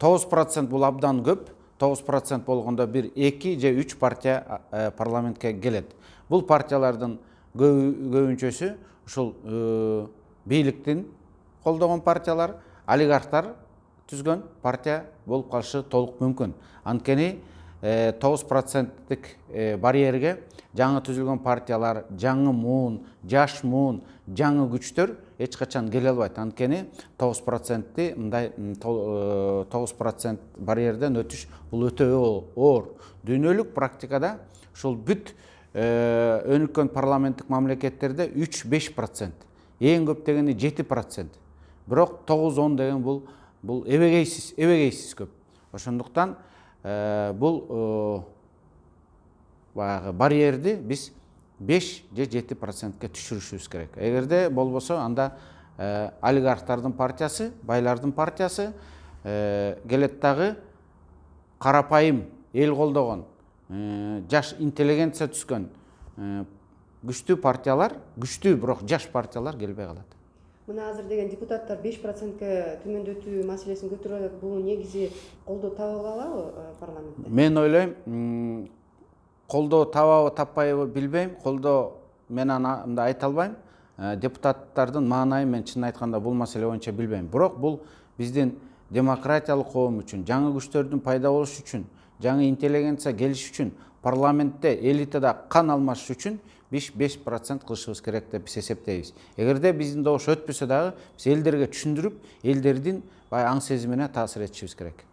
9% бул абдан көп. 9% болгондо бир 2 же 3 партия парламентке келет. Бул партиялардын көбүнчөсү ушул бийликтин колдогон партиялар, олигархтар түзгөн партия болуп калышы толук мүмкүн. Анткени 9%-тик барьерге жаңы түзүлгөн партиялар, жаңы муун, жаш муун, жаңы күчтөр эч качан келе албайт. Анткени 9%-ти мындай 9% барьерден өтүш бул өтө оор. Дүйнөлүк практикада ушул бүт өнүккөн парламенттик мамлекеттерде 3-5%, эң көп дегени 7%. Бирок 9-10 деген бул эбегейсиз көп. Ошондуктан бул барьерди биз 5 же 7%ке түшүрүшүбүз керек. Эгерде болбосо, анда олигархтардын партиясы, байлардын партиясы келет дагы карапайым эл колдогон, жаш интеллигенция түскөн күчтүү партиялар, күчтүү бирок жаш партиялар келбей калат. Мына азыр деген депутаттар 5%ке төмөндөтүү маселесин көтөрүп, бул негизи колдоо таба алабы парламентте? Мен ойлойм, колдоо табабы таппайбы билбейм. Колдоо мен анда айта албайм. Депутаттардын маанайын мен чын айтканда бул маселе боюнча билбейм. Бирок бул биздин демократиялык коом үчүн, жаңы күчтөрдүн пайда болушу үчүн, жаңы интеллигенция келиш үчүн, парламентте элитада кан алмаш үчүн 5% кылышыбыз керек деп биз эсептейбиз. Эгерде биздин добуш өтпөсө дагы биз элдерге түшүндүрүп, элдердин аң сезимине таасир этишибиз керек.